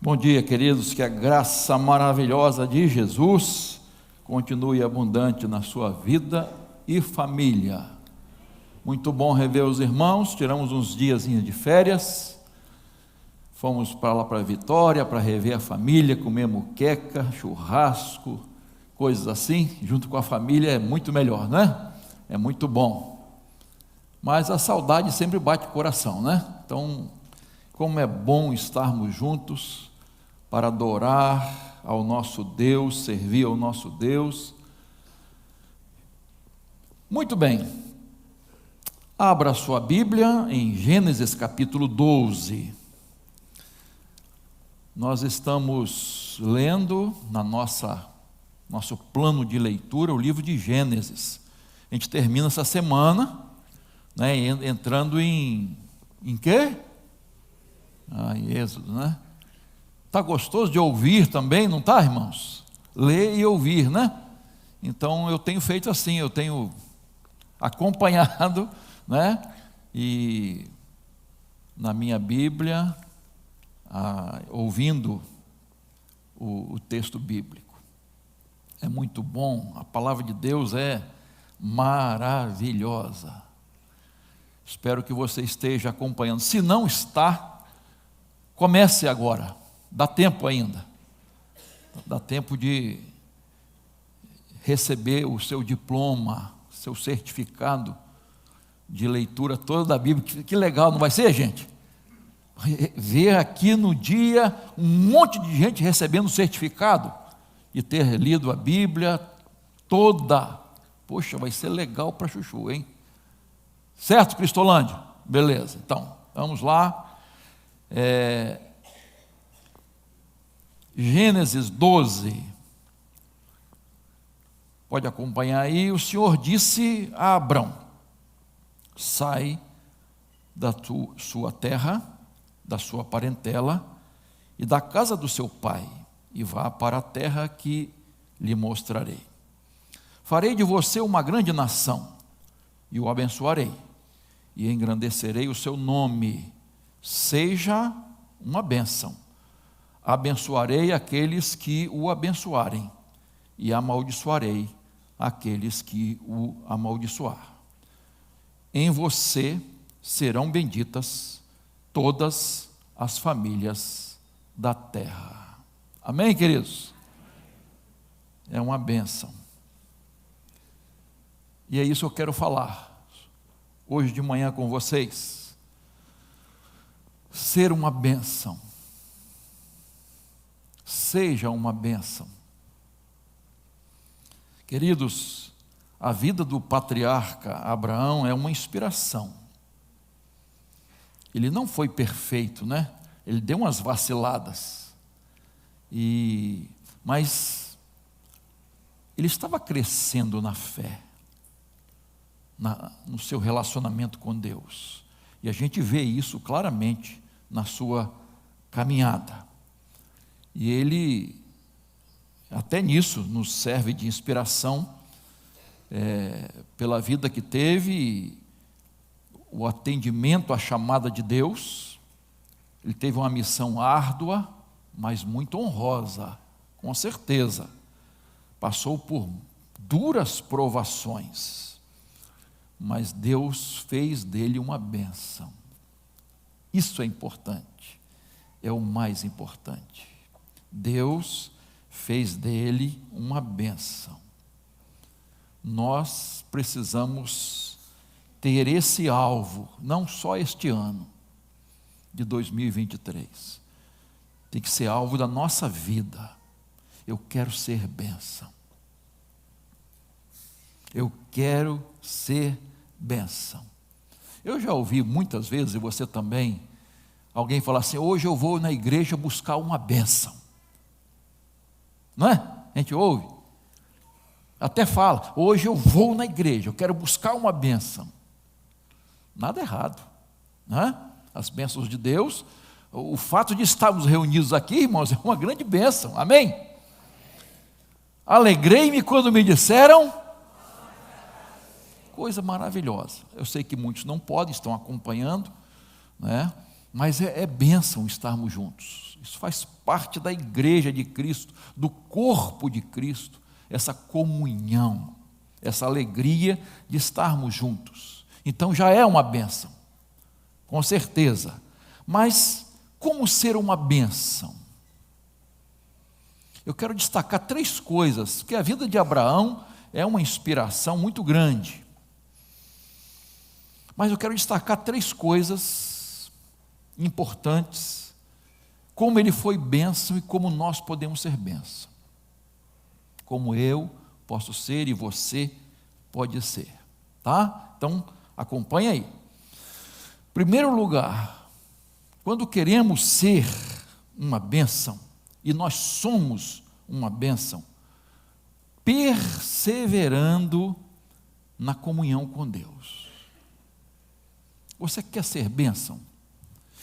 Bom dia, queridos, que a graça maravilhosa de Jesus continue abundante na sua vida e família. Muito bom rever os irmãos, tiramos uns diazinhos de férias, fomos para lá para Vitória, para rever a família, comer moqueca, churrasco, coisas assim, junto com a família é muito melhor, né? É muito bom. Mas a saudade sempre bate o coração, né? Então, como é bom estarmos juntos para adorar ao nosso Deus, servir ao nosso Deus. Muito bem, abra sua Bíblia em Gênesis capítulo 12. Nós estamos lendo na nosso plano de leitura o livro de Gênesis. A gente termina essa semana, né, entrando em quê? Êxodo, né? Está gostoso de ouvir também, não está, irmãos? Ler e ouvir, né? Então eu tenho feito assim, eu tenho acompanhado, né? E na minha Bíblia, ouvindo o texto bíblico. É muito bom, a palavra de Deus é maravilhosa. Espero que você esteja acompanhando. Se não está, comece agora. Dá tempo ainda. Dá tempo de receber o seu diploma, seu certificado de leitura toda da Bíblia. Que legal, não vai ser, gente? Ver aqui no dia um monte de gente recebendo o certificado de ter lido a Bíblia toda. Poxa, vai ser legal para chuchu, hein? Certo, Cristolândia? Beleza, então, vamos lá. Gênesis 12, pode acompanhar aí. O Senhor disse a Abrão: sai da sua terra, da sua parentela e da casa do seu pai, e vá para a terra que lhe mostrarei. Farei de você uma grande nação, e o abençoarei, e engrandecerei o seu nome, seja uma bênção. Abençoarei aqueles que o abençoarem, e amaldiçoarei aqueles que o amaldiçoar. Em você serão benditas todas as famílias da terra. Amém, queridos? É uma bênção. E é isso que eu quero falar hoje de manhã com vocês. Ser uma bênção. Seja uma bênção. Queridos, a vida do patriarca Abraão é uma inspiração. Ele não foi perfeito, né? Ele deu umas vaciladas. Mas ele estava crescendo na fé, no seu relacionamento com Deus. E a gente vê isso claramente na sua caminhada. E ele, até nisso, nos serve de inspiração, pela vida que teve, o atendimento à chamada de Deus. Ele teve uma missão árdua, mas muito honrosa, com certeza. Passou por duras provações, mas Deus fez dele uma bênção. Isso é importante, é o mais importante. Deus fez dele uma bênção. Nós precisamos ter esse alvo, não só este ano de 2023, tem que ser alvo da nossa vida. Eu quero ser bênção. Eu quero ser bênção. Eu já ouvi muitas vezes, e você também, alguém falar assim: hoje eu vou na igreja buscar uma bênção. Não é? A gente ouve. Até fala: hoje eu vou na igreja, eu quero buscar uma bênção. Nada errado, não é? As bênçãos de Deus, o fato de estarmos reunidos aqui, irmãos, é uma grande bênção. Amém? Alegrei-me quando me disseram. Coisa maravilhosa. Eu sei que muitos não podem, estão acompanhando, né? Mas é bênção estarmos juntos. Isso faz parte da igreja de Cristo, do corpo de Cristo, essa comunhão, essa alegria de estarmos juntos. Então já é uma bênção, com certeza. Mas como ser uma bênção? Eu quero destacar 3 coisas, porque a vida de Abraão é uma inspiração muito grande. Mas eu quero destacar 3 coisas importantes, como ele foi bênção e como nós podemos ser bênção. Como eu posso ser e você pode ser, tá? Então, acompanha aí. Primeiro lugar, quando queremos ser uma bênção, e nós somos uma bênção, perseverando na comunhão com Deus. Você quer ser bênção?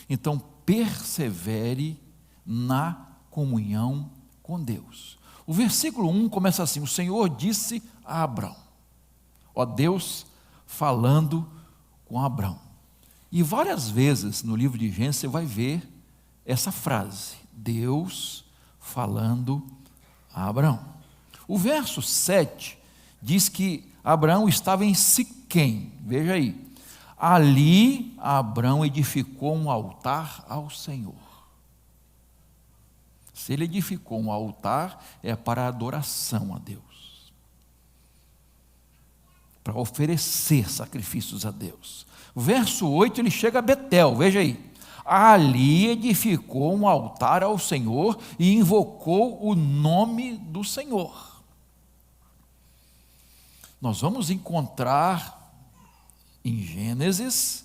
Então persevere na comunhão com Deus. O versículo 1 começa assim: o Senhor disse a Abrão, ó Deus falando com Abrão. E várias vezes no livro de Gênesis você vai ver essa frase, Deus falando a Abrão. O verso 7 diz que Abraão estava em Siquém, veja aí. Ali Abrão edificou um altar ao Senhor. Se ele edificou um altar, é para adoração a Deus, para oferecer sacrifícios a Deus. O verso 8 ele chega a Betel, veja aí. Ali edificou um altar ao Senhor e invocou o nome do Senhor. Nós vamos encontrar em Gênesis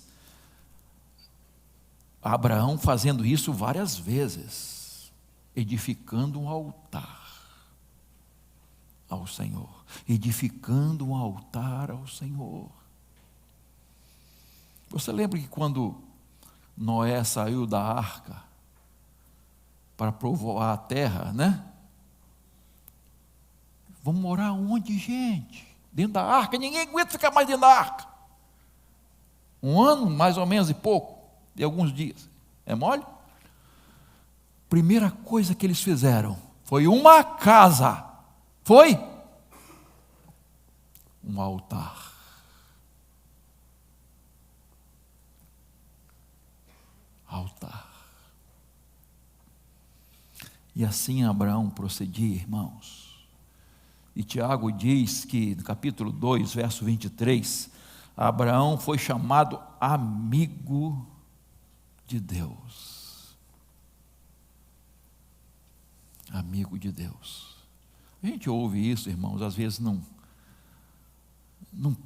Abraão fazendo isso várias vezes, edificando um altar ao Senhor, edificando um altar ao Senhor. Você lembra que quando Noé saiu da arca para povoar a terra, né? Vamos morar onde, gente? Dentro da arca? Ninguém aguenta ficar mais dentro da arca. 1 ano, mais ou menos, e pouco, de alguns dias. É mole? Primeira coisa que eles fizeram foi uma casa. Foi um altar. Altar. E assim Abraão procedia, irmãos. E Tiago diz que, no capítulo 2, verso 23, Abraão foi chamado amigo de Deus. Amigo de Deus. A gente ouve isso, irmãos, às vezes não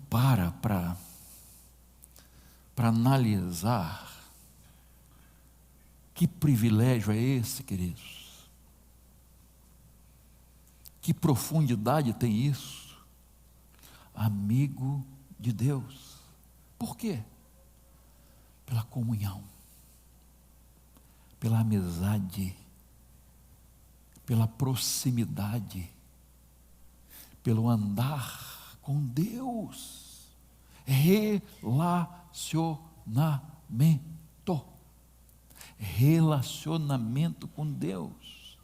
para analisar. Que privilégio é esse, queridos? Que profundidade tem isso? Amigo de Deus. Por quê? Pela comunhão, pela amizade, pela proximidade, pelo andar com Deus. Relacionamento com Deus.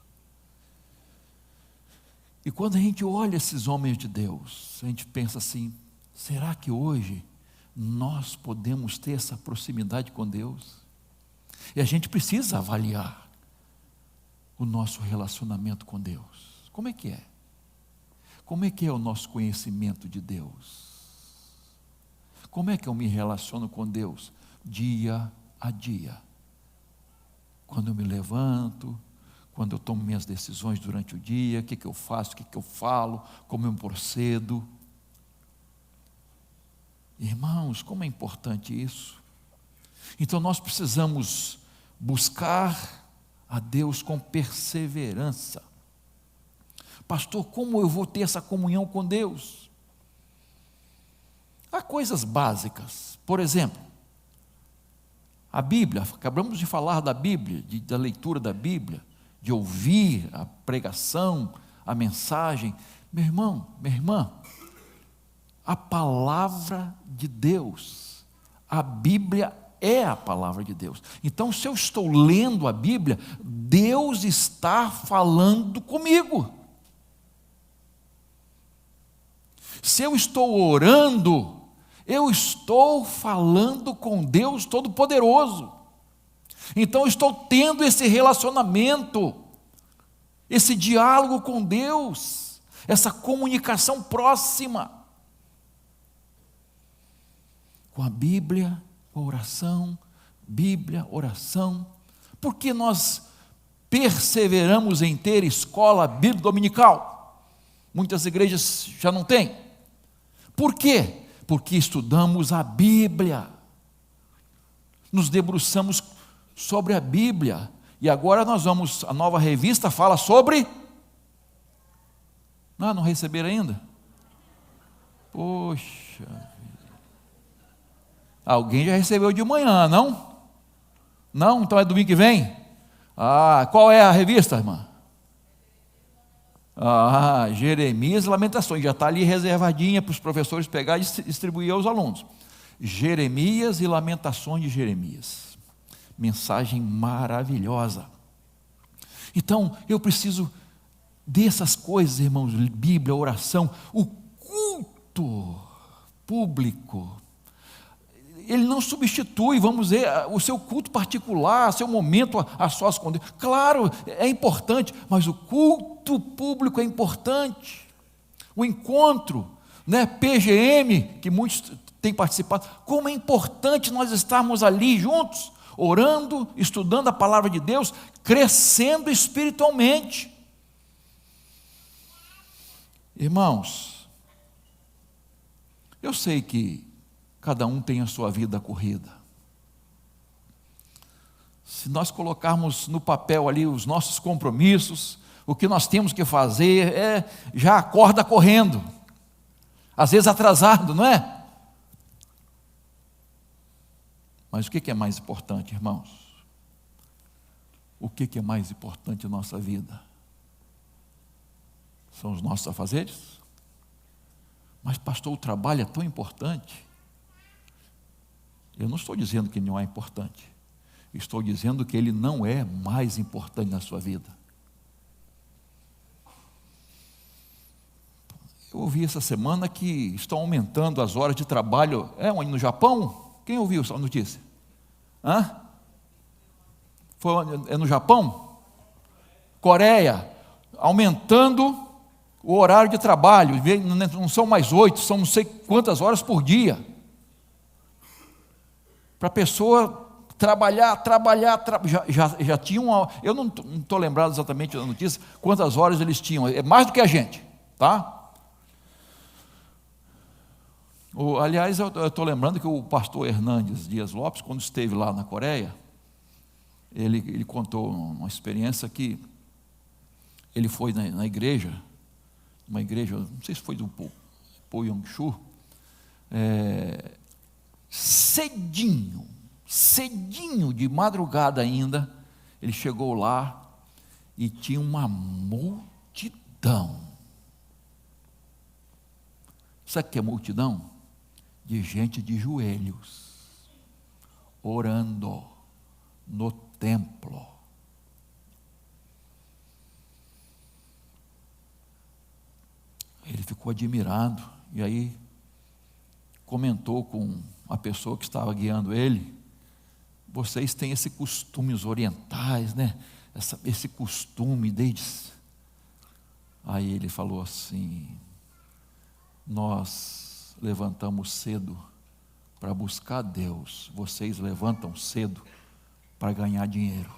E quando a gente olha esses homens de Deus, a gente pensa assim: será que hoje nós podemos ter essa proximidade com Deus? E a gente precisa avaliar o nosso relacionamento com Deus. Como é que é? Como é que é o nosso conhecimento de Deus? Como é que eu me relaciono com Deus dia a dia? Quando eu me levanto, quando eu tomo minhas decisões durante o dia, o que eu faço, o que eu falo, como eu procedo. Irmãos, como é importante isso. Então nós precisamos buscar a Deus com perseverança. Pastor, como eu vou ter essa comunhão com Deus? Há coisas básicas, por exemplo, a Bíblia, acabamos de falar da Bíblia, da leitura da Bíblia, de ouvir a pregação, a mensagem. Meu irmão, minha irmã, a palavra de Deus, a Bíblia é a palavra de Deus. Então, se eu estou lendo a Bíblia, Deus está falando comigo. Se eu estou orando, eu estou falando com Deus Todo-Poderoso. Então, eu estou tendo esse relacionamento, esse diálogo com Deus, essa comunicação próxima com a Bíblia, com a oração, Bíblia, oração. Por que nós perseveramos em ter escola bíblica dominical? Muitas igrejas já não têm. Por quê? Porque estudamos a Bíblia, nos debruçamos sobre a Bíblia, e agora nós vamos, a nova revista fala sobre... Não receberam ainda? Poxa, alguém já recebeu de manhã, não? Não? Então é domingo que vem? Qual é a revista, irmã? Jeremias e Lamentações, já está ali reservadinha para os professores pegar e distribuir aos alunos. Jeremias e Lamentações de Jeremias, mensagem maravilhosa. Então, eu preciso dessas coisas, irmãos, Bíblia, oração, o culto público, ele não substitui, vamos dizer, o seu culto particular, seu momento a sós com Deus. Claro, é importante, mas o culto público é importante. O encontro, PGM, que muitos têm participado, como é importante nós estarmos ali juntos, orando, estudando a palavra de Deus, crescendo espiritualmente. Irmãos, eu sei que cada um tem a sua vida corrida. Se nós colocarmos no papel ali os nossos compromissos, o que nós temos que fazer, já acorda correndo, às vezes atrasado, não é? Mas o que é mais importante, irmãos? O que é mais importante em nossa vida? São os nossos afazeres? Mas pastor, o trabalho é tão importante. Eu não estou dizendo que não é importante, estou dizendo que ele não é mais importante na sua vida. Eu ouvi essa semana que estão aumentando as horas de trabalho, no Japão? Quem ouviu essa notícia? É no Japão? Coreia, aumentando o horário de trabalho, não são mais 8, são não sei quantas horas por dia. Para a pessoa trabalhar, já tinham, eu não estou lembrado exatamente da notícia, quantas horas eles tinham, é mais do que a gente, tá? Aliás, eu estou lembrando que o pastor Hernandes Dias Lopes, quando esteve lá na Coreia, ele contou uma experiência que ele foi na igreja, uma igreja, não sei se foi do Poyong-chu, cedinho, de madrugada ainda, ele chegou lá e tinha uma multidão. Sabe o que é multidão? De gente de joelhos, orando no templo. Ele ficou admirado, e aí comentou com a pessoa que estava guiando ele: vocês têm esse costume, os orientais, esse costume desde... Aí ele falou assim: nós levantamos cedo para buscar Deus, vocês levantam cedo para ganhar dinheiro.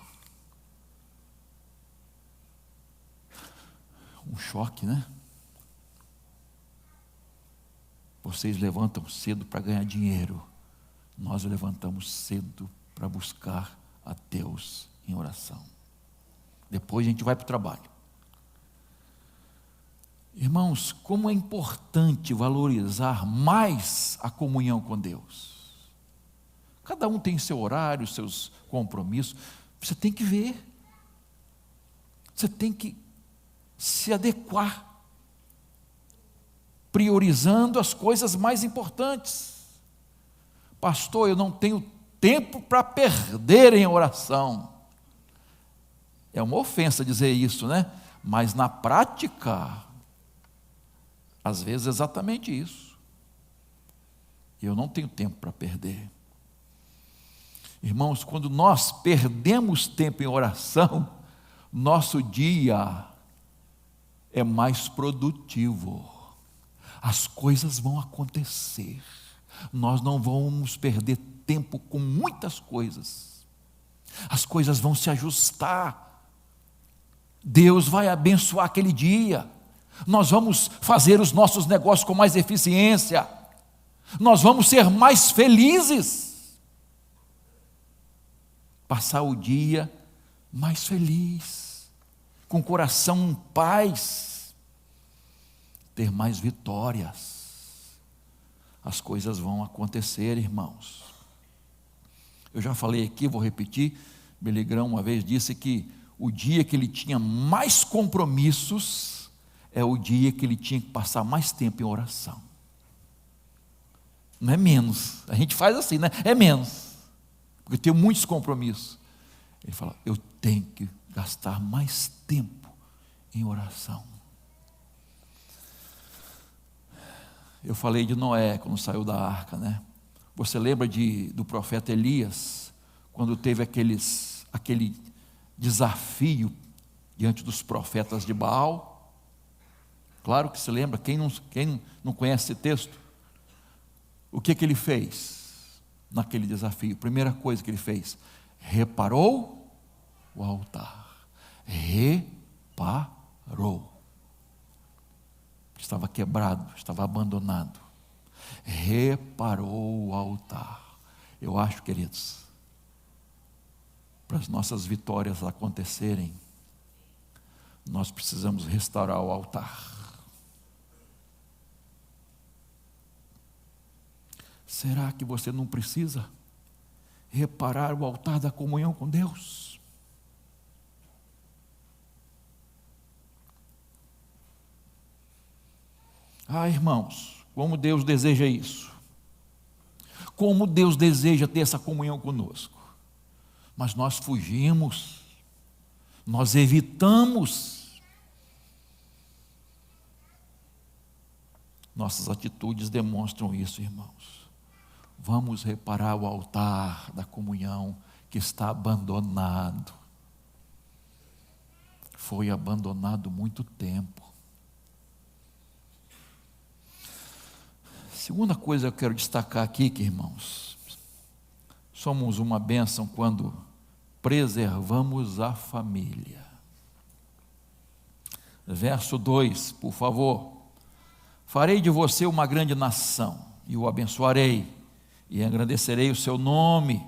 Um choque, né? Vocês levantam cedo para ganhar dinheiro, nós levantamos cedo para buscar a Deus em oração. Depois a gente vai para o trabalho. Irmãos, como é importante valorizar mais a comunhão com Deus. Cada um tem seu horário, seus compromissos. Você tem que ver. Você tem que se adequar, priorizando as coisas mais importantes. Pastor, eu não tenho tempo para perder em oração. É uma ofensa dizer isso, né? Mas na prática, às vezes é exatamente isso. Eu não tenho tempo para perder. Irmãos, quando nós perdemos tempo em oração, nosso dia é mais produtivo. As coisas vão acontecer. Nós não vamos perder tempo com muitas coisas. As coisas vão se ajustar. Deus vai abençoar aquele dia. Nós vamos fazer os nossos negócios com mais eficiência. Nós vamos ser mais felizes. Passar o dia mais feliz, com o coração em paz, ter mais vitórias. As coisas vão acontecer, irmãos. Eu já falei aqui, vou repetir. Billy Graham uma vez disse que o dia que ele tinha mais compromissos é o dia que ele tinha que passar mais tempo em oração. Não é menos. A gente faz assim, né? É menos. Porque eu tenho muitos compromissos. Ele fala, eu tenho que gastar mais tempo em oração. Eu falei de Noé quando saiu da arca, né? Você lembra do profeta Elias, quando teve aquele desafio diante dos profetas de Baal? Claro que se lembra, quem não conhece esse texto? O que ele fez naquele desafio? Primeira coisa que ele fez, reparou o altar. Reparou. Estava quebrado, estava abandonado. Reparou o altar. Eu acho, queridos, para as nossas vitórias acontecerem, nós precisamos restaurar o altar. Será que você não precisa reparar o altar da comunhão com Deus? Ah, irmãos, como Deus deseja isso. Como Deus deseja ter essa comunhão conosco. Mas nós fugimos, nós evitamos. Nossas atitudes demonstram isso, irmãos. Vamos reparar o altar da comunhão que está abandonado. Foi abandonado muito tempo. Segunda coisa que eu quero destacar aqui, que irmãos, somos uma bênção quando preservamos a família. Verso 2, por favor. Farei de você uma grande nação, e o abençoarei, e engrandecerei o seu nome,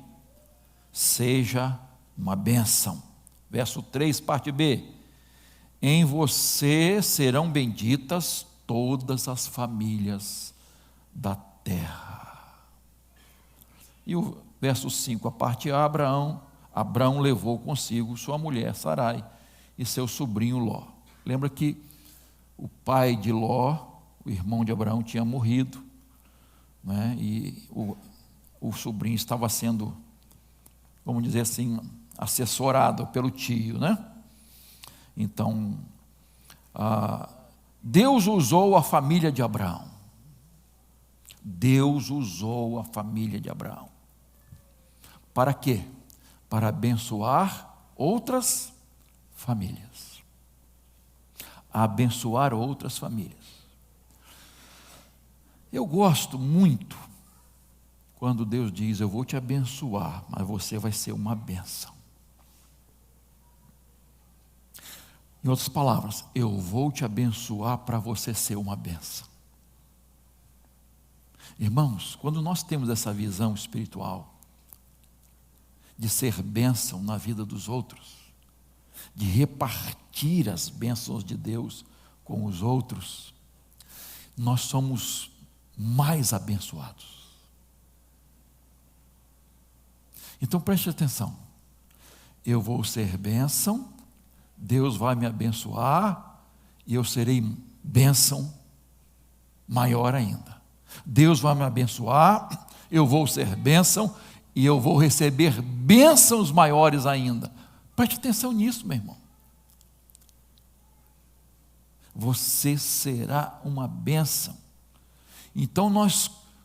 seja uma bênção. Verso 3, parte B. Em você serão benditas todas as famílias da terra. E o verso 5, a parte A, Abrão levou consigo sua mulher Sarai e seu sobrinho Ló. Lembra que o pai de Ló, o irmão de Abraão, tinha morrido, né? E o sobrinho estava sendo, vamos dizer assim, assessorado pelo tio, né? Então, Deus usou a família de Abraão. Deus usou a família de Abraão. Para quê? Para abençoar outras famílias. Abençoar outras famílias. Eu gosto muito quando Deus diz, eu vou te abençoar, mas você vai ser uma bênção. Em outras palavras, eu vou te abençoar para você ser uma bênção. Irmãos, quando nós temos essa visão espiritual de ser bênção na vida dos outros, de repartir as bênçãos de Deus com os outros, nós somos mais abençoados. Então preste atenção, eu vou ser bênção, Deus vai me abençoar e eu serei bênção maior ainda. Deus vai me abençoar, eu vou ser bênção e eu vou receber bênçãos maiores ainda. Preste atenção nisso, meu irmão. Você será uma bênção. Então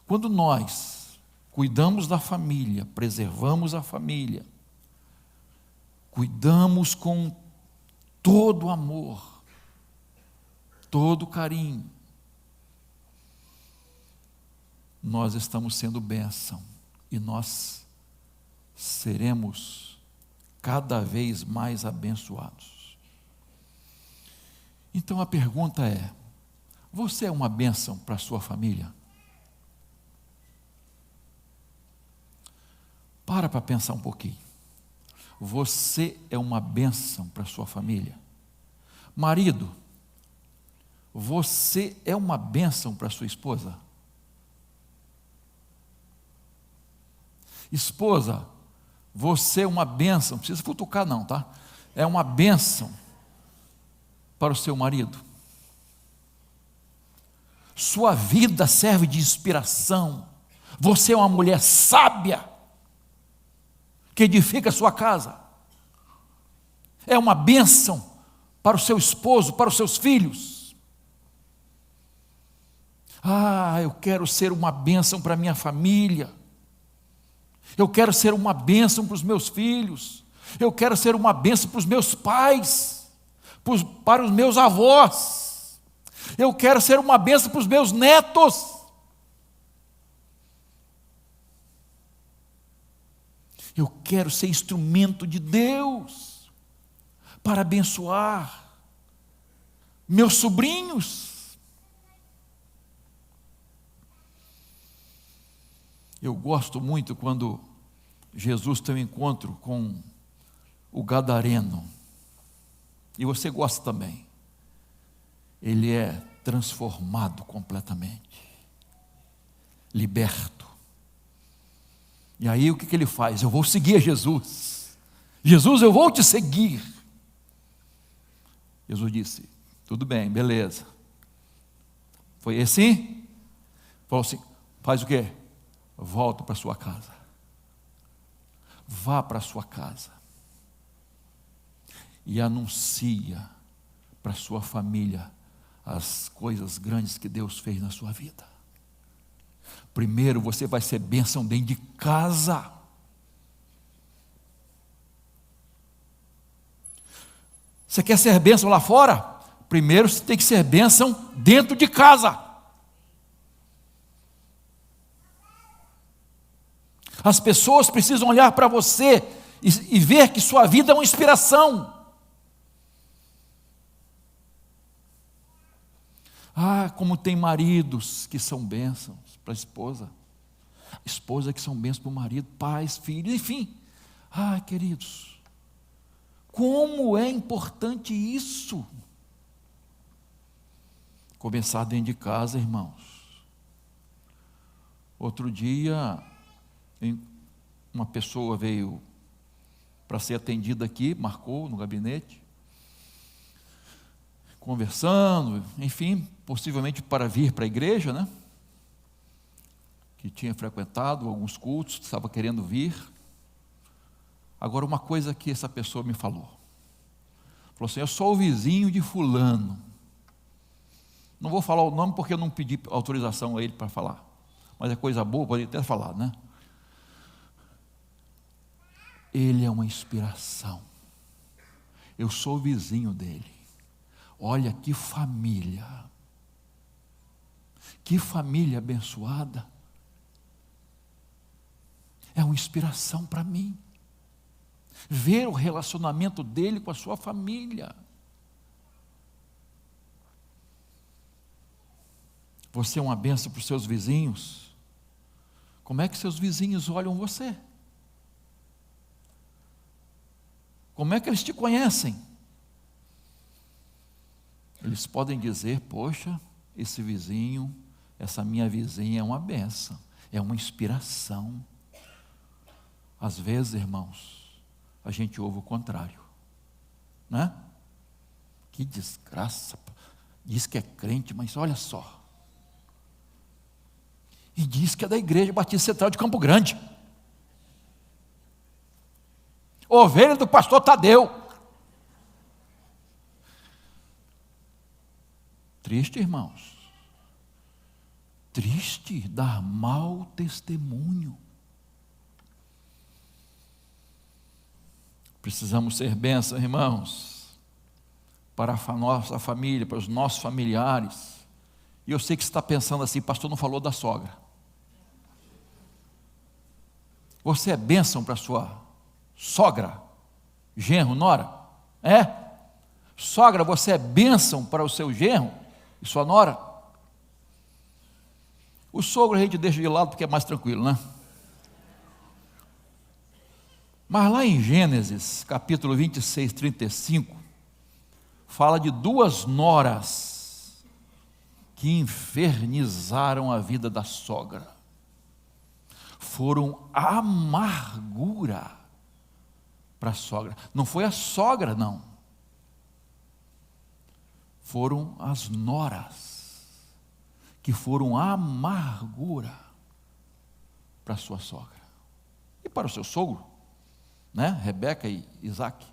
quando nós cuidamos da família, preservamos a família, cuidamos com todo amor, todo carinho, nós estamos sendo bênção e nós seremos cada vez mais abençoados. Então a pergunta é: você é uma bênção para a sua família? Para pensar um pouquinho. Você é uma bênção para a sua família? Marido, você é uma bênção para a sua esposa? Esposa, você é uma bênção, não precisa futucar não, tá? É uma bênção para o seu marido. Sua vida serve de inspiração. Você é uma mulher sábia, que edifica a sua casa. É uma bênção para o seu esposo, para os seus filhos. Eu quero ser uma bênção para a minha família. Eu quero ser uma bênção para os meus filhos. Eu quero ser uma bênção para os meus pais, para os meus avós. Eu quero ser uma bênção para os meus netos. Eu quero ser instrumento de Deus para abençoar meus sobrinhos. Eu gosto muito quando Jesus tem um encontro com o gadareno, e você gosta também. Ele é transformado completamente, liberto. E aí o que ele faz? Eu vou seguir Jesus. Jesus, eu vou te seguir. Jesus disse: tudo bem, beleza. Foi assim? Falou assim: faz o quê? Volta para sua casa. Vá para sua casa e anuncia para sua família as coisas grandes que Deus fez na sua vida. Primeiro você vai ser bênção dentro de casa. Você quer ser bênção lá fora? Primeiro você tem que ser bênção dentro de casa. As pessoas precisam olhar para você e ver que sua vida é uma inspiração. Como tem maridos que são bênçãos para a esposa que são bênçãos para o marido, pais, filhos, enfim. Queridos, como é importante isso. Começar dentro de casa, irmãos. Outro dia, uma pessoa veio para ser atendida aqui, marcou no gabinete, conversando, enfim, possivelmente para vir para a igreja, né? Que tinha frequentado alguns cultos, estava querendo vir. Agora, uma coisa que essa pessoa me falou assim: eu sou o vizinho de fulano. Não vou falar o nome porque eu não pedi autorização a ele para falar, mas é coisa boa, pode até falar, né? Ele é uma inspiração. Eu sou o vizinho dele. Olha que família abençoada. É uma inspiração para mim. Ver o relacionamento dele com a sua família. Você é uma bênção para os seus vizinhos. Como é que seus vizinhos olham você? Como é que eles te conhecem? Eles podem dizer: poxa, esse vizinho, essa minha vizinha é uma bênção, é uma inspiração. Às vezes, irmãos, a gente ouve o contrário, né? Que desgraça, diz que é crente, mas olha só, e diz que é da Igreja Batista Central de Campo Grande. ovelha do pastor Tadeu. Triste, irmãos. Triste dar mau testemunho. Precisamos ser bênção, irmãos, para a nossa família, para os nossos familiares. E eu sei que você está pensando assim, pastor não falou da sogra. Você é bênção para a sua sogra, genro, nora? É? Sogra, você é bênção para o seu genro e sua nora? O sogro a gente deixa de lado porque é mais tranquilo, né? Mas lá em Gênesis, capítulo 26, 35, fala de duas noras que infernizaram a vida da sogra. Foram amargura para a sogra. Não foi a sogra, não. Foram as noras que foram amargura para a sua sogra. E para o seu sogro, né? Rebeca e Isaac.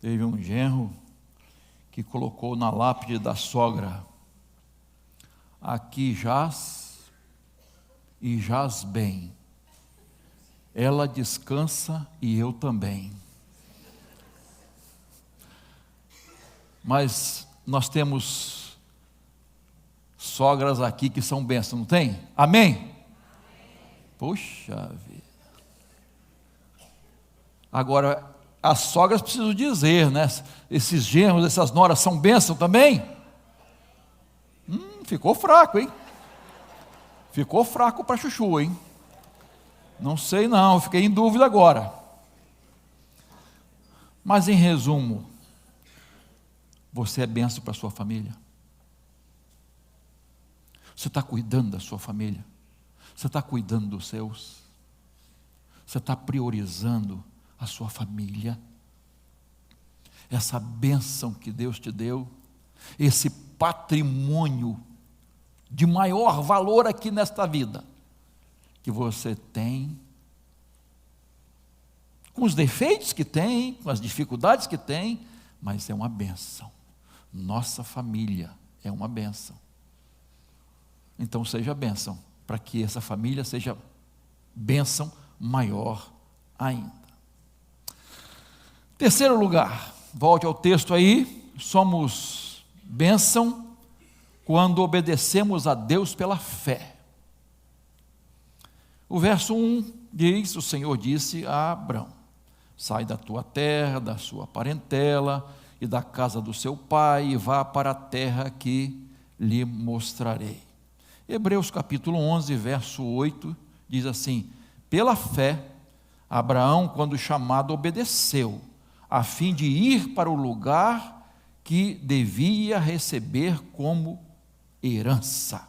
Teve um genro que colocou na lápide da sogra: aqui jaz e jaz bem, ela descansa e eu também. Mas nós temos sogras aqui que são bênçãos, não tem? Amém? Amém. Puxa vida. Agora, as sogras precisam dizer, né? Esses genros, essas noras são bênçãos também? Ficou fraco, hein? Ficou fraco para chuchu, hein? Não sei não, fiquei em dúvida agora. Mas em resumo, você é bênção para a sua família? Você está cuidando da sua família? Você está cuidando dos seus? Você está priorizando a sua família? Essa bênção que Deus te deu, esse patrimônio de maior valor aqui nesta vida, que você tem, com os defeitos que tem, com as dificuldades que tem, mas é uma bênção. Nossa família é uma bênção. Então seja bênção, para que essa família seja bênção maior ainda. Terceiro lugar, volte ao texto aí, somos bênção quando obedecemos a Deus pela fé. O verso 1 diz, o Senhor disse a Abrão: sai da tua terra, da sua parentela e da casa do seu pai e vá para a terra que lhe mostrarei. Hebreus capítulo 11, verso 8, diz assim: pela fé, Abraão, quando chamado, obedeceu, a fim de ir para o lugar que devia receber como herança.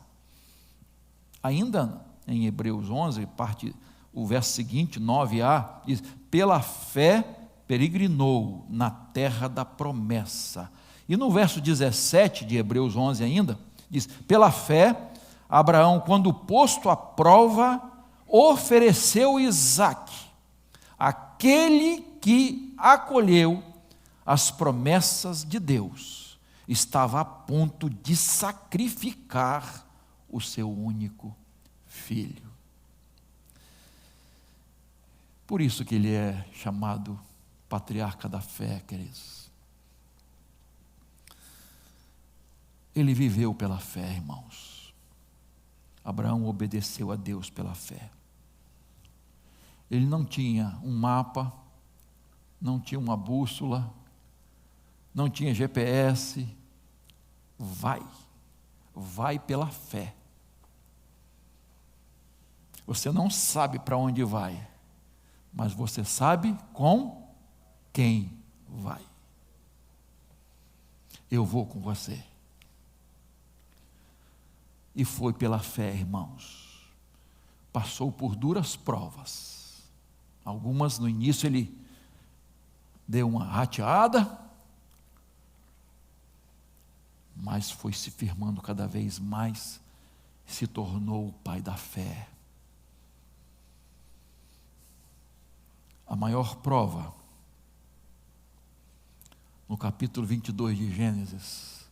Ainda em Hebreus 11, o verso seguinte, 9a, diz: pela fé peregrinou na terra da promessa. E no verso 17 de Hebreus 11 ainda, diz: pela fé, Abraão, quando posto à prova, ofereceu Isaque, aquele que acolheu as promessas de Deus, estava a ponto de sacrificar o seu único filho. Por isso que ele é chamado patriarca da fé, queridos. Ele viveu pela fé, irmãos. Abraão obedeceu a Deus pela fé. Ele não tinha um mapa, não tinha uma bússola, não tinha GPS. Vai pela fé. Você não sabe para onde vai, mas você sabe com quem vai. Eu vou com você. E foi pela fé, irmãos. Passou por duras provas. Algumas no início ele deu uma rateada, mas foi se firmando cada vez mais, se tornou o pai da fé. A maior prova, no capítulo 22 de Gênesis,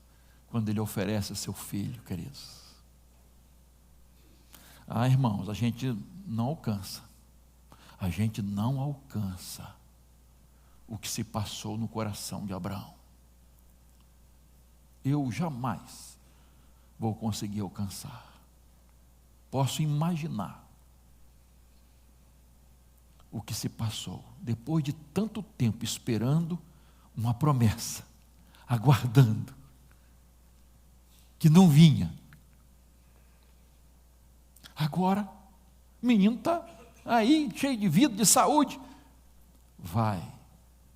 quando ele oferece o seu filho, queridos. Irmãos, a gente não alcança. A gente não alcança o que se passou no coração de Abraão. Eu jamais vou conseguir alcançar. Posso imaginar o que se passou depois de tanto tempo esperando uma promessa, aguardando, que não vinha. Agora, o menino está aí, cheio de vida, de saúde. Vai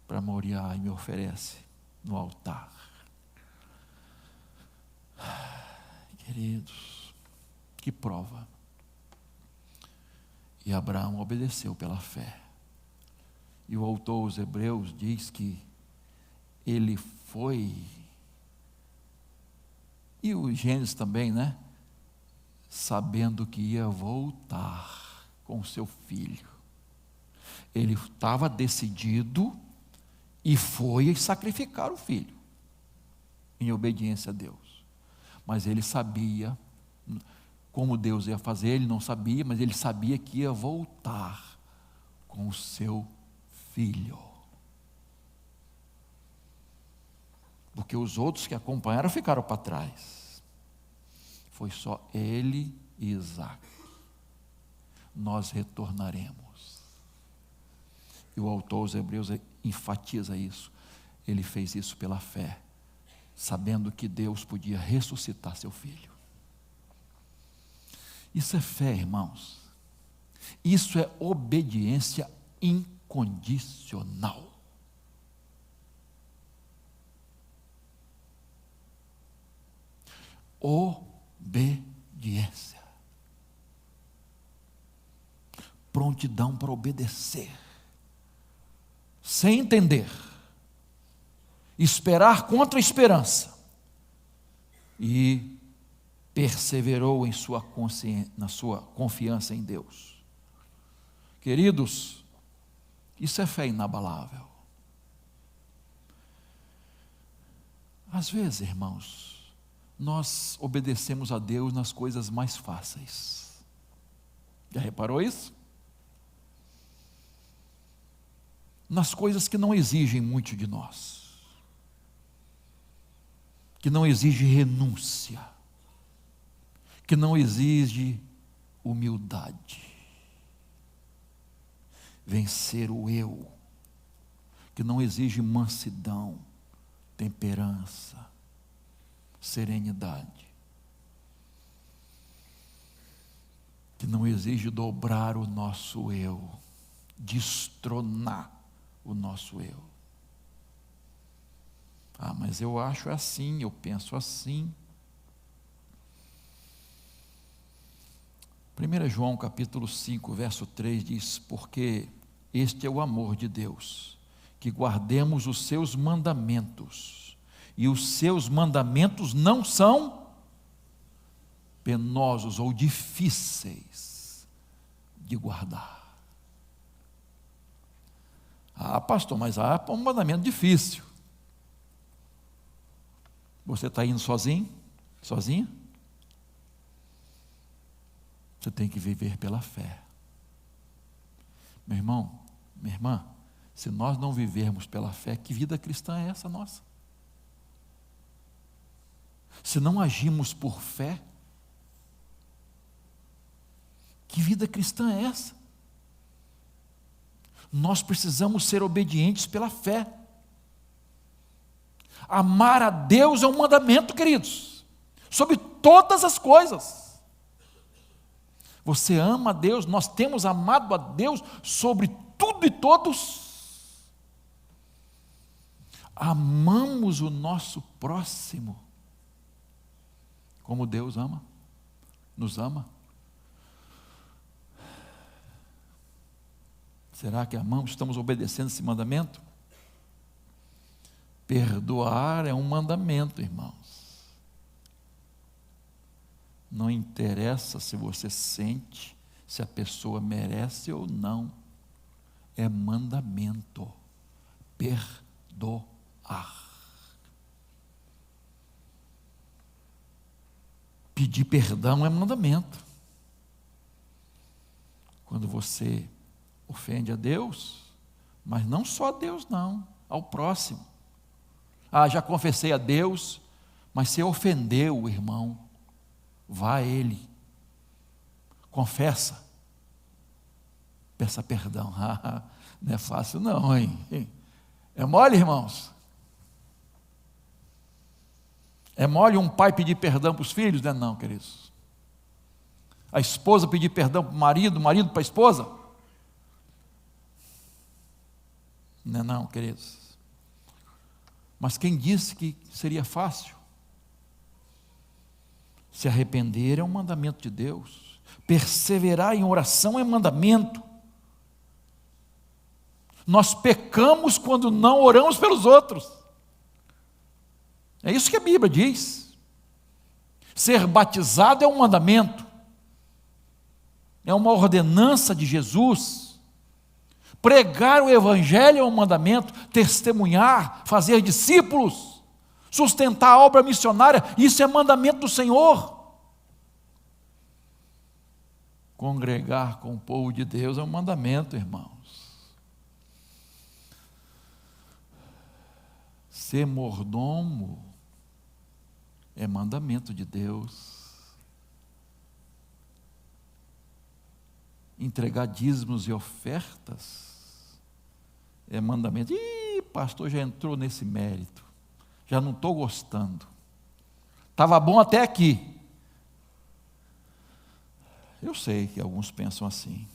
para Moriá e me oferece no altar. Queridos, que prova. E Abraão obedeceu pela fé. E o autor aos Hebreus diz que ele foi, e o Gênesis também, né? Sabendo que ia voltar com o seu filho. Ele estava decidido e foi sacrificar o filho, em obediência a Deus. Mas ele sabia como Deus ia fazer, ele não sabia, mas ele sabia que ia voltar com o seu filho. Porque os outros que acompanharam ficaram para trás. Foi só ele e Isaac. Nós retornaremos. E o autor aos Hebreus enfatiza isso. Ele fez isso pela fé, sabendo que Deus podia ressuscitar seu filho. Isso é fé, irmãos. Isso é obediência incondicional. Obediência. Prontidão para obedecer. Sem entender. Esperar contra a esperança. E perseverou em sua na sua confiança em Deus. Queridos, isso é fé inabalável. Às vezes, irmãos, nós obedecemos a Deus nas coisas mais fáceis. Já reparou isso? Nas coisas que não exigem muito de nós, que não exigem renúncia, que não exige humildade, vencer o eu, que não exige mansidão, temperança, serenidade, que não exige dobrar o nosso eu, destronar o nosso eu. Mas eu acho assim, eu penso assim. 1 João capítulo 5, verso 3 diz: porque este é o amor de Deus, que guardemos os seus mandamentos, e os seus mandamentos não são penosos ou difíceis de guardar. Pastor, mas há um mandamento difícil. Você está indo sozinho? Sozinha? Você tem que viver pela fé. Meu irmão, minha irmã, se nós não vivermos pela fé, que vida cristã é essa nossa? Se não agimos por fé, que vida cristã é essa? Nós precisamos ser obedientes pela fé. Amar a Deus é um mandamento, queridos, sobre todas as coisas. Você ama a Deus, nós temos amado a Deus sobre tudo e todos. Amamos o nosso próximo como Deus ama, nos ama. Será que amamos, estamos obedecendo esse mandamento? Perdoar é um mandamento, irmãos. Não interessa se você sente, se a pessoa merece ou não. é mandamento. Perdoar. Pedir perdão é mandamento. Quando você ofende a Deus, mas não só a Deus não, ao próximo. Já confessei a Deus, mas você ofendeu o irmão, vá a ele, confessa, peça perdão. Não é fácil não, hein? É mole, irmãos? É mole um pai pedir perdão para os filhos? Não é não, queridos. A esposa pedir perdão para o marido para a esposa? Não é não, queridos. Mas quem disse que seria fácil? Se arrepender é um mandamento de Deus. Perseverar em oração é mandamento. Nós pecamos quando não oramos pelos outros. É isso que a Bíblia diz. Ser batizado é um mandamento. É uma ordenança de Jesus. Pregar o Evangelho é um mandamento. Testemunhar, fazer discípulos, sustentar a obra missionária, isso é mandamento do Senhor. Congregar com o povo de Deus é um mandamento, irmãos. Ser mordomo é mandamento de Deus. Entregar dízimos e ofertas é mandamento. Pastor já entrou nesse mérito. Já não estou gostando. Estava bom até aqui. Eu sei que alguns pensam assim.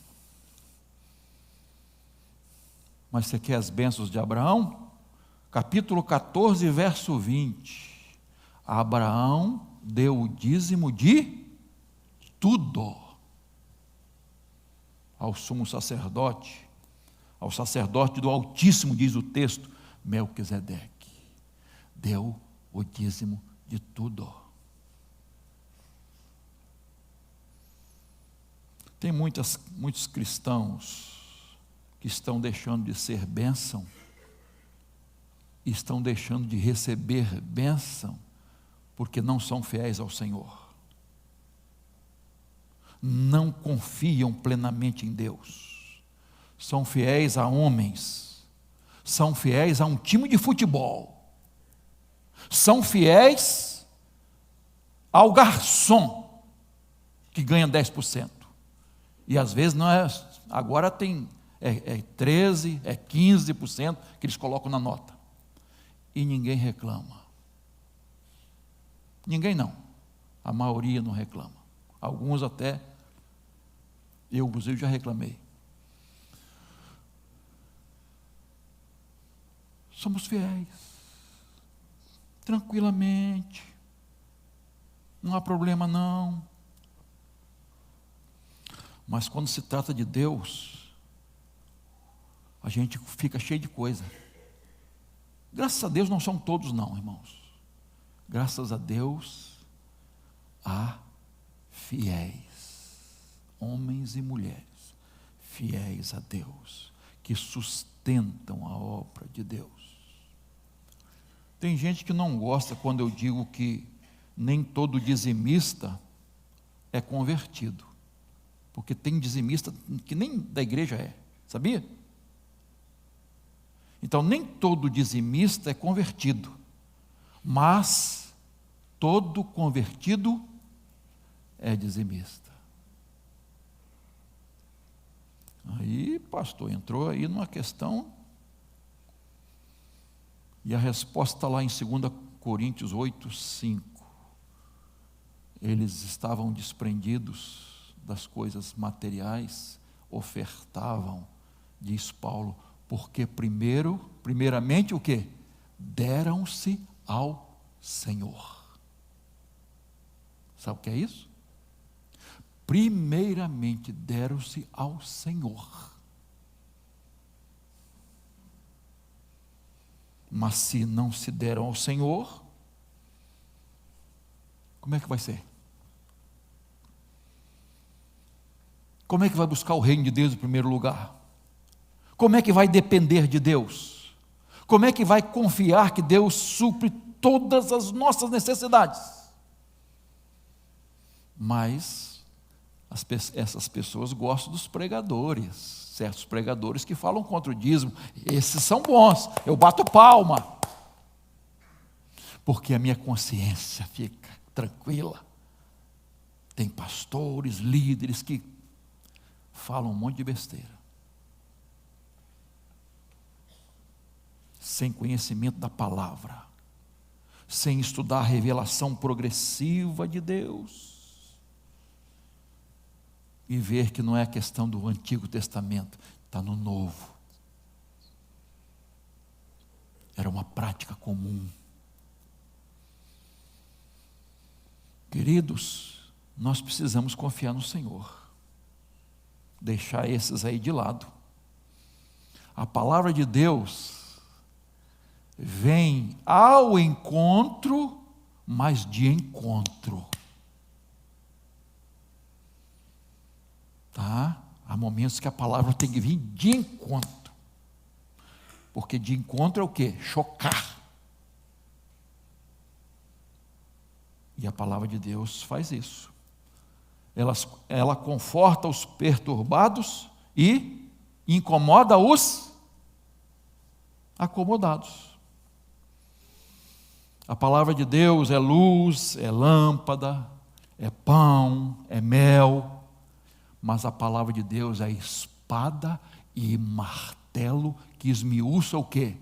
Mas você quer as bênçãos de Abraão? Capítulo 14, verso 20. Abraão deu o dízimo de tudo ao sumo sacerdote, ao sacerdote do Altíssimo, diz o texto, Melquisedeque. Deu o dízimo de tudo. Tem muitos cristãos que estão deixando de ser bênção, e estão deixando de receber bênção, porque não são fiéis ao Senhor. Não confiam plenamente em Deus. São fiéis a homens. São fiéis a um time de futebol. São fiéis ao garçom, que ganha 10%. E às vezes não é, agora tem 13%, 15% que eles colocam na nota. E ninguém reclama. Ninguém não. A maioria não reclama. Alguns até, eu inclusive já reclamei. Somos fiéis. Tranquilamente. Não há problema não. Mas quando se trata de Deus, a gente fica cheio de coisa. Graças a Deus não são todos não, irmãos. Graças a Deus há fiéis, homens e mulheres, fiéis a Deus, que sustentam a obra de Deus. Tem gente que não gosta quando eu digo que nem todo dizimista é convertido, porque tem dizimista que nem da igreja é, sabia? Então, nem todo dizimista é convertido, mas todo convertido é dizimista. Aí, pastor, entrou aí numa questão, e a resposta está lá em 2 Coríntios 8, 5. Eles estavam desprendidos das coisas materiais, ofertavam, diz Paulo, porque primeiramente o quê? Deram-se ao Senhor. Sabe o que é isso? Primeiramente deram-se ao Senhor. Mas se não se deram ao Senhor, como é que vai ser? Como é que vai buscar o reino de Deus em primeiro lugar? Como é que vai depender de Deus? Como é que vai confiar que Deus supre todas as nossas necessidades? Mas essas pessoas gostam dos pregadores, certos pregadores que falam contra o dízimo. Esses são bons, eu bato palma, porque a minha consciência fica tranquila. Tem pastores, líderes que falam um monte de besteira, sem conhecimento da palavra, sem estudar a revelação progressiva de Deus, e ver que não é a questão do Antigo Testamento, está no Novo. Era uma prática comum. Queridos, nós precisamos confiar no Senhor, deixar esses aí de lado. A palavra de Deus vem ao encontro, mas de encontro. Tá? Há momentos que a palavra tem que vir de encontro. Porque de encontro é o quê? Chocar. E a palavra de Deus faz isso. Ela conforta os perturbados e incomoda os acomodados. A palavra de Deus é luz, é lâmpada, é pão, é mel. Mas a palavra de Deus é espada e martelo que esmiuça o quê?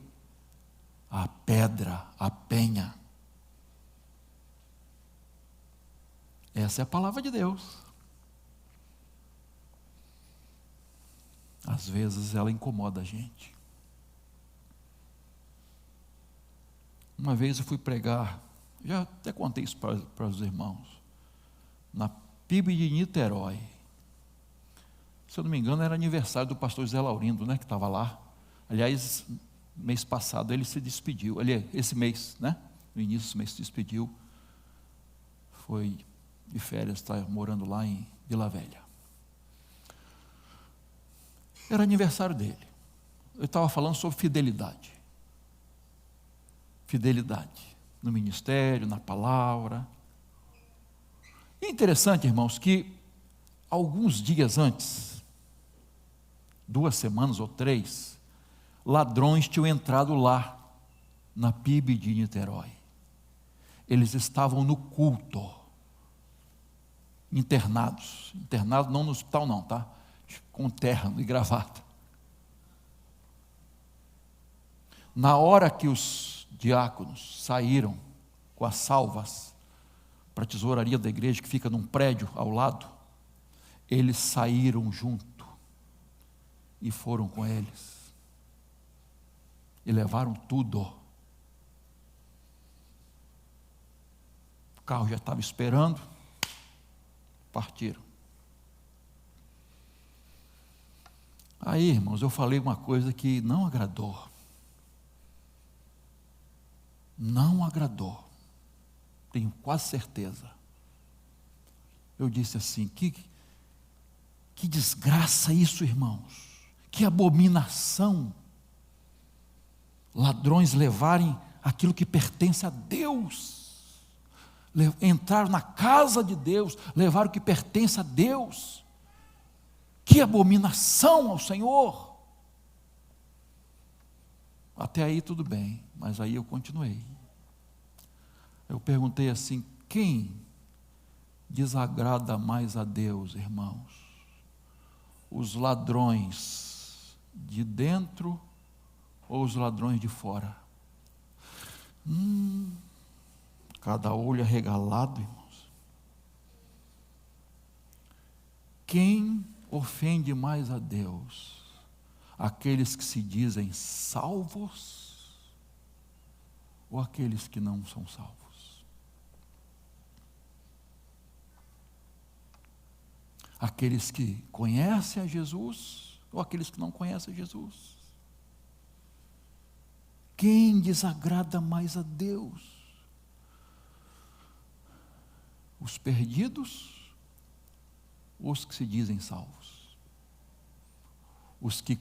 A pedra, a penha. Essa é a palavra de Deus. Às vezes ela incomoda a gente. Uma vez eu fui pregar, já até contei isso para os irmãos, na PIB de Niterói. Se eu não me engano, era aniversário do pastor Zé Laurindo, né, que estava lá. Aliás, mês passado ele se despediu. Aliás, esse mês, né? No início do mês se despediu. Foi de férias, está morando lá em Vila Velha. Era aniversário dele. Eu estava falando sobre fidelidade. Fidelidade no ministério, na palavra. E é interessante, irmãos, que alguns dias antes, 2 semanas ou 3, ladrões tinham entrado lá, na PIB de Niterói. Eles estavam no culto, internados não no hospital não, tá? Com terno e gravata. Na hora que os diáconos saíram com as salvas para a tesouraria da igreja, que fica num prédio ao lado, eles saíram junto e foram com eles e levaram tudo. O carro já estava esperando, partiram. Aí, irmãos, eu falei uma coisa que não agradou. Não agradou. Tenho quase certeza. Eu disse assim, que desgraça isso, irmãos. Que abominação. Ladrões levarem aquilo que pertence a Deus. Entraram na casa de Deus, levaram o que pertence a Deus. Que abominação ao Senhor. Até aí tudo bem, mas aí eu continuei. Eu perguntei assim, quem desagrada mais a Deus, irmãos? Os ladrões de dentro ou os ladrões de fora? Cada olho arregalado, irmãos. Quem ofende mais a Deus? Aqueles que se dizem salvos ou aqueles que não são salvos? Aqueles que conhecem a Jesus ou aqueles que não conhecem a Jesus? Quem desagrada mais a Deus? Os perdidos ou os que se dizem salvos? Os que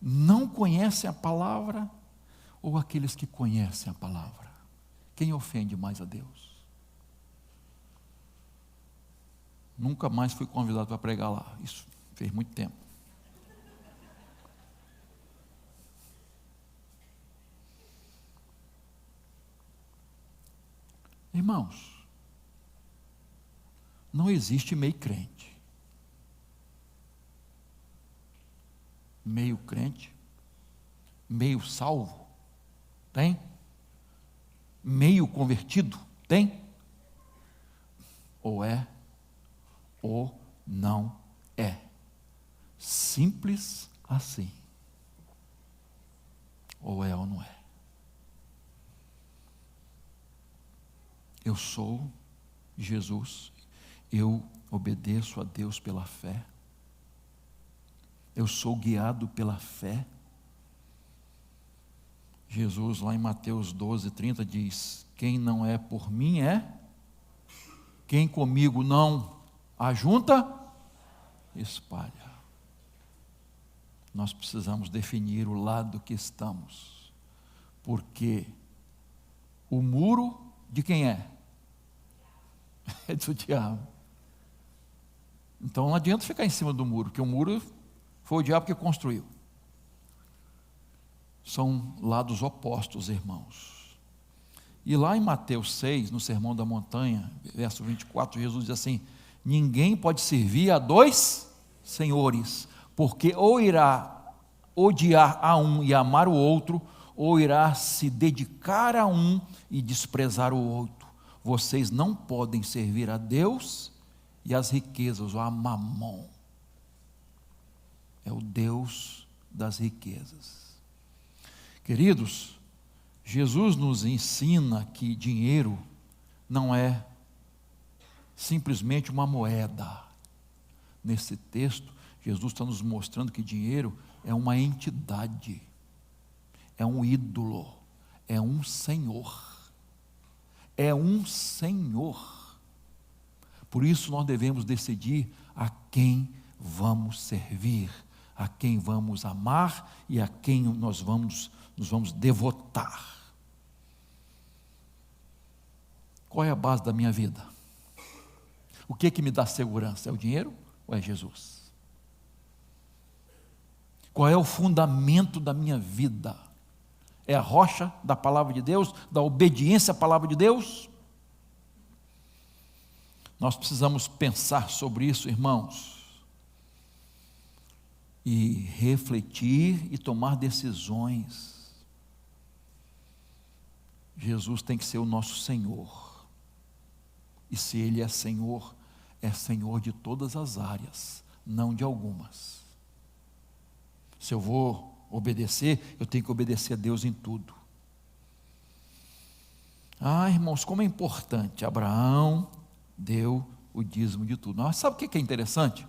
não conhecem a palavra ou aqueles que conhecem a palavra? Quem ofende mais a Deus? Nunca mais fui convidado para pregar lá. Isso fez muito tempo. Irmãos, não existe meio crente. Meio crente, meio salvo, tem? Meio convertido, tem? Ou é, ou não é. Simples assim. Ou é ou não é. Eu sou Jesus, eu obedeço a Deus pela fé, eu sou guiado pela fé. Jesus lá em Mateus 12:30 diz: quem não é por mim é, quem comigo não ajunta, espalha. Nós precisamos definir o lado que estamos, porque o muro de quem é? É do diabo. Então não adianta ficar em cima do muro, porque o muro foi o diabo que construiu. São lados opostos, irmãos. E lá em Mateus 6, no Sermão da Montanha, verso 24, Jesus diz assim: ninguém pode servir a dois senhores, porque ou irá odiar a um e amar o outro, ou irá se dedicar a um e desprezar o outro. Vocês não podem servir a Deus e as riquezas, ou a Mamon. É o Deus das riquezas. Queridos, Jesus nos ensina que dinheiro não é simplesmente uma moeda. Nesse texto, Jesus está nos mostrando que dinheiro é uma entidade, é um ídolo, é um senhor. É um senhor. Por isso nós devemos decidir a quem vamos servir, a quem vamos amar e a quem nos vamos devotar. Qual é a base da minha vida? O que me dá segurança? É o dinheiro ou é Jesus? Qual é o fundamento da minha vida? É a rocha da palavra de Deus, da obediência à palavra de Deus? Nós precisamos pensar sobre isso, irmãos, e refletir e tomar decisões. Jesus tem que ser o nosso Senhor, e se Ele é Senhor de todas as áreas, não de algumas. Se eu vou obedecer, eu tenho que obedecer a Deus em tudo. Irmãos, como é importante. Abraão deu o dízimo de tudo. Mas sabe o que é interessante?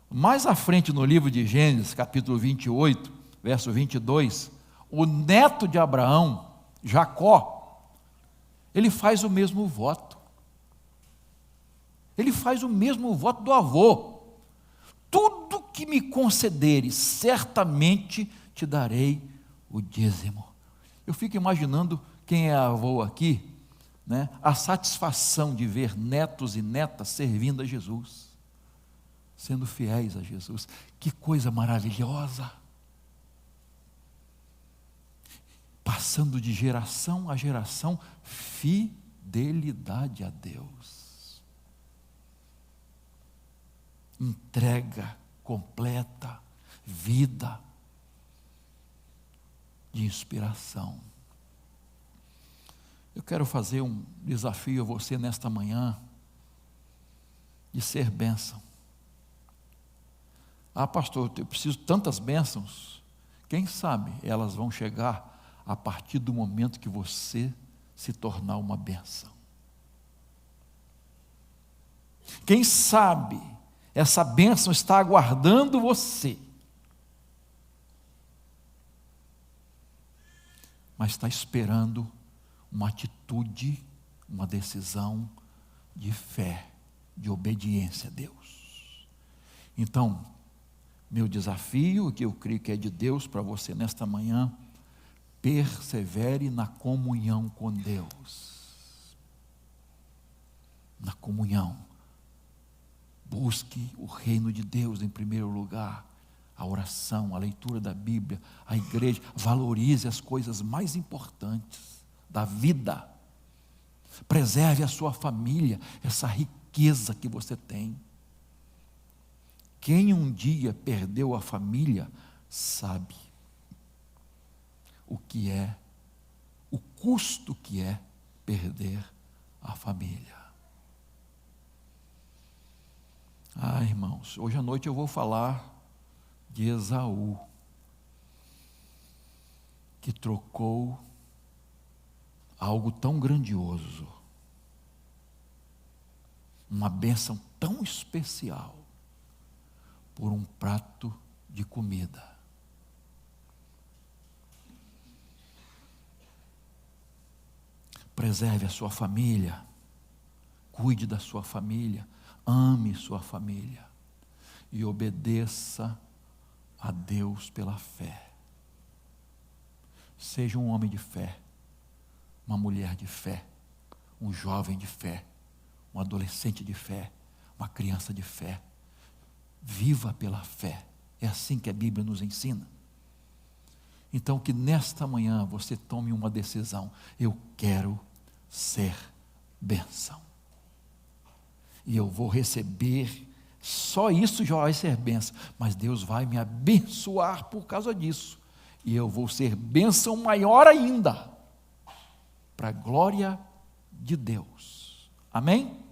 Mais à frente no livro de Gênesis, capítulo 28, verso 22, o neto de Abraão, Jacó, ele faz o mesmo voto. Ele faz o mesmo voto do avô. Tudo que me concederes, certamente te darei o dízimo. Eu fico imaginando quem é avô aqui, né? A satisfação de ver netos e netas servindo a Jesus, sendo fiéis a Jesus. Que coisa maravilhosa! Passando de geração a geração, fidelidade a Deus. Entrega completa, vida de inspiração. Eu quero fazer um desafio a você nesta manhã, de ser bênção. Pastor, eu preciso de tantas bênçãos. Quem sabe elas vão chegar a partir do momento que você se tornar uma bênção. Quem sabe essa bênção está aguardando você, mas está esperando uma atitude, uma decisão de fé, de obediência a Deus. Então, Meu desafio, que eu creio que é de Deus para você nesta manhã, persevere na comunhão com Deus. Na comunhão. Busque o reino de Deus em primeiro lugar. A oração, a leitura da Bíblia, a igreja. Valorize as coisas mais importantes da vida. Preserve a sua família, essa riqueza que você tem. Quem um dia perdeu a família, sabe o que é, o custo que é perder a família. Irmãos, hoje à noite eu vou falar de Esaú, que trocou algo tão grandioso, uma bênção tão especial, por um prato de comida. Preserve a sua família, cuide da sua família, ame sua família e obedeça a Deus pela fé. Seja um homem de fé, uma mulher de fé, um jovem de fé, um adolescente de fé, uma criança de fé. Viva pela fé. É assim que a Bíblia nos ensina. Então, que nesta manhã você tome uma decisão. Eu quero ser bênção. E eu vou receber, só isso já vai ser bênção. Mas Deus vai me abençoar por causa disso. E eu vou ser bênção maior ainda. Para a glória de Deus. Amém?